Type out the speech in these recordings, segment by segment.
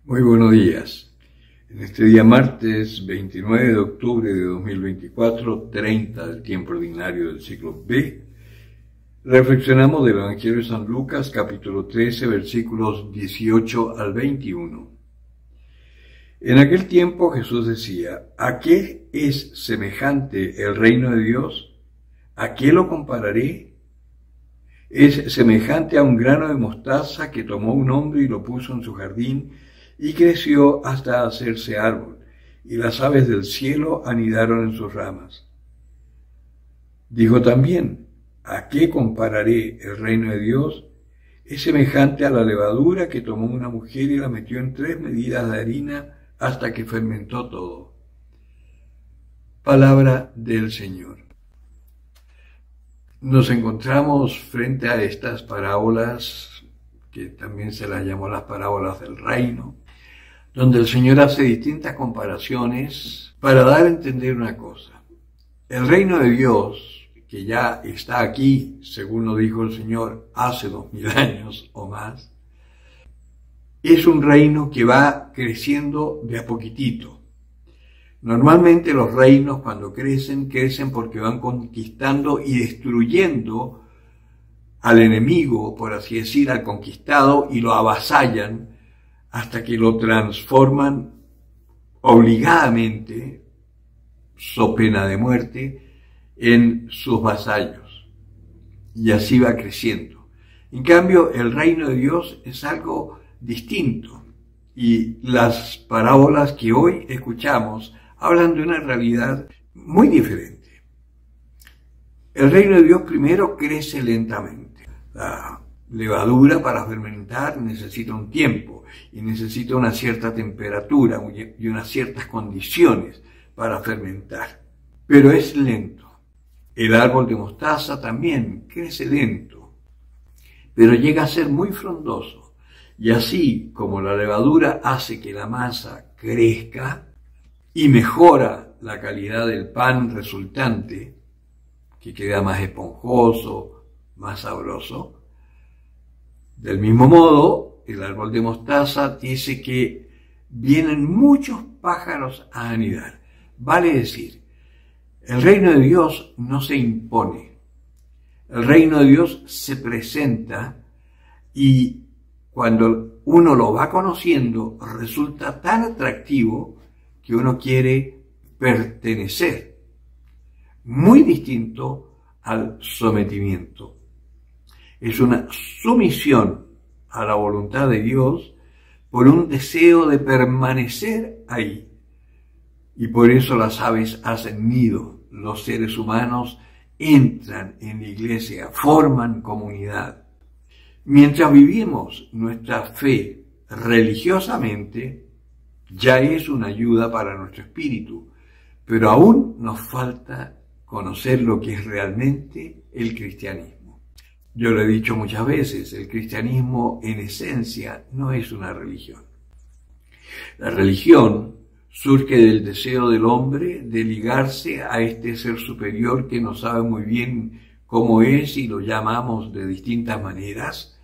Muy buenos días. En este día martes 29 de octubre de 2024, 30 del tiempo ordinario del ciclo B, reflexionamos del Evangelio de San Lucas, capítulo 13, versículos 18 al 21. En aquel tiempo Jesús decía: ¿a qué es semejante el reino de Dios? ¿A qué lo compararé? Es semejante a un grano de mostaza que tomó un hombre y lo puso en su jardín, y creció hasta hacerse árbol, y las aves del cielo anidaron en sus ramas. Dijo también: ¿a qué compararé el reino de Dios? Es semejante a la levadura que tomó una mujer y la metió en 3 medidas de harina hasta que fermentó todo. Palabra del Señor. Nos encontramos frente a estas parábolas, que también se las llamó las parábolas del reino, donde el Señor hace distintas comparaciones para dar a entender una cosa. El reino de Dios, que ya está aquí, según lo dijo el Señor hace 2000 años o más, es un reino que va creciendo de a poquitito. Normalmente los reinos, cuando crecen porque van conquistando y destruyendo al enemigo, por así decir, al conquistado, y lo avasallan hasta que lo transforman obligadamente, so pena de muerte, en sus vasallos. Y así va creciendo. En cambio, el reino de Dios es algo distinto. Y las parábolas que hoy escuchamos hablan de una realidad muy diferente. El reino de Dios primero crece lentamente. La levadura, para fermentar, necesita un tiempo y necesita una cierta temperatura y unas ciertas condiciones para fermentar. Pero es lento. El árbol de mostaza también crece lento, pero llega a ser muy frondoso. Y así como la levadura hace que la masa crezca y mejora la calidad del pan resultante, que queda más esponjoso, más sabroso, del mismo modo, el árbol de mostaza dice que vienen muchos pájaros a anidar. Vale decir, el reino de Dios no se impone. El reino de Dios se presenta, y cuando uno lo va conociendo, resulta tan atractivo que uno quiere pertenecer. Muy distinto al sometimiento. Es una sumisión a la voluntad de Dios por un deseo de permanecer ahí. Y por eso las aves hacen nido, los seres humanos entran en la iglesia, forman comunidad. Mientras vivimos nuestra fe religiosamente, ya es una ayuda para nuestro espíritu, pero aún nos falta conocer lo que es realmente el cristianismo. Yo lo he dicho muchas veces, el cristianismo en esencia no es una religión. La religión surge del deseo del hombre de ligarse a este ser superior que no sabe muy bien cómo es y lo llamamos de distintas maneras,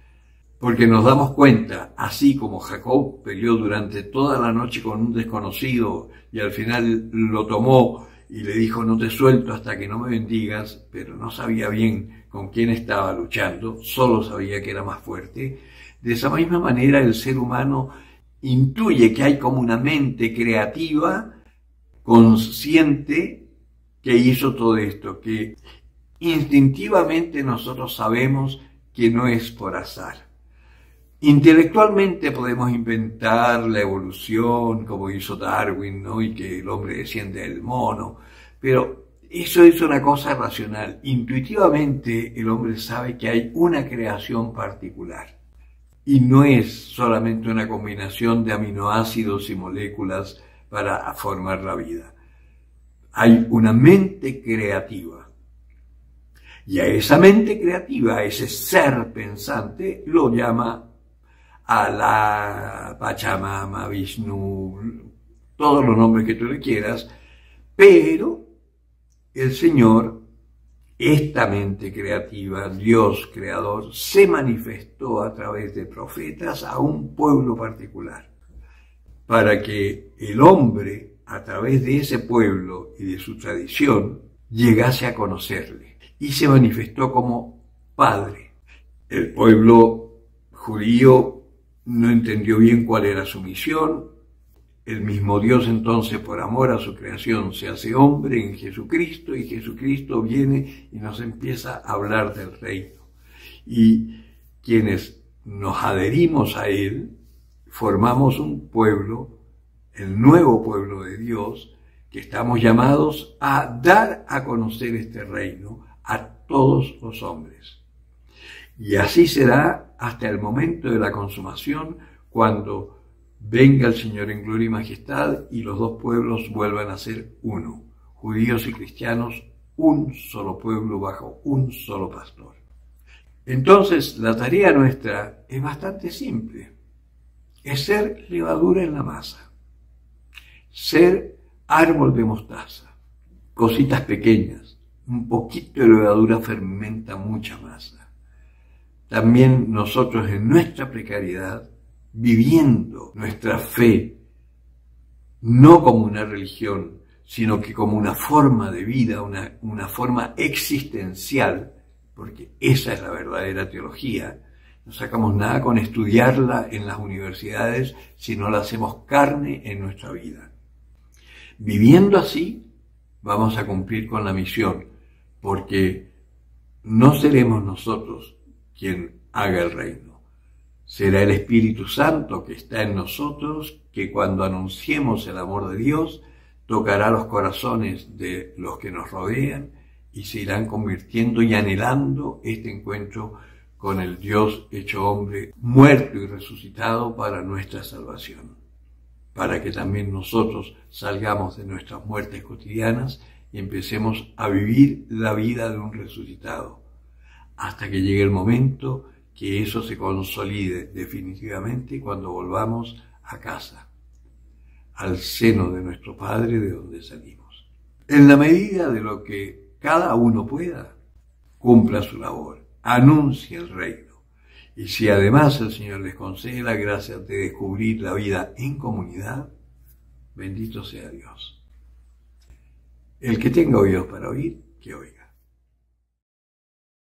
porque nos damos cuenta, así como Jacob peleó durante toda la noche con un desconocido y al final lo tomó y le dijo: no te suelto hasta que no me bendigas, pero no sabía bien con quién estaba luchando, solo sabía que era más fuerte. De esa misma manera el ser humano intuye que hay como una mente creativa, consciente, que hizo todo esto, que instintivamente nosotros sabemos que no es por azar. Intelectualmente podemos inventar la evolución, como hizo Darwin, ¿no? Y que el hombre desciende del mono, pero eso es una cosa racional. Intuitivamente el hombre sabe que hay una creación particular y no es solamente una combinación de aminoácidos y moléculas para formar la vida. Hay una mente creativa. Y a esa mente creativa, a ese ser pensante, lo llama Alá, Pachamama, Vishnu, todos los nombres que tú le quieras, pero el Señor, esta mente creativa, Dios creador, se manifestó a través de profetas a un pueblo particular, para que el hombre, a través de ese pueblo y de su tradición, llegase a conocerle, y se manifestó como Padre. El pueblo judío no entendió bien cuál era su misión. El mismo Dios entonces, por amor a su creación, se hace hombre en Jesucristo, y Jesucristo viene y nos empieza a hablar del reino. Y quienes nos adherimos a Él, formamos un pueblo, el nuevo pueblo de Dios, que estamos llamados a dar a conocer este reino a todos los hombres. Y así será hasta el momento de la consumación, cuando venga el Señor en gloria y majestad y los dos pueblos vuelvan a ser uno, judíos y cristianos, un solo pueblo bajo un solo pastor. Entonces, la tarea nuestra es bastante simple, es ser levadura en la masa, ser árbol de mostaza, cositas pequeñas, un poquito de levadura fermenta mucha masa. También nosotros en nuestra precariedad, viviendo nuestra fe, no como una religión, sino que como una forma de vida, una forma existencial, porque esa es la verdadera teología. No sacamos nada con estudiarla en las universidades si no la hacemos carne en nuestra vida. Viviendo así, vamos a cumplir con la misión, porque no seremos nosotros quien haga el reino. Será el Espíritu Santo que está en nosotros, que cuando anunciemos el amor de Dios, tocará los corazones de los que nos rodean y se irán convirtiendo y anhelando este encuentro con el Dios hecho hombre, muerto y resucitado para nuestra salvación, para que también nosotros salgamos de nuestras muertes cotidianas y empecemos a vivir la vida de un resucitado, hasta que llegue el momento que eso se consolide definitivamente cuando volvamos a casa, al seno de nuestro Padre de donde salimos. En la medida de lo que cada uno pueda, cumpla su labor, anuncie el reino. Y si además el Señor les concede la gracia de descubrir la vida en comunidad, bendito sea Dios. El que tenga oídos para oír, que oiga.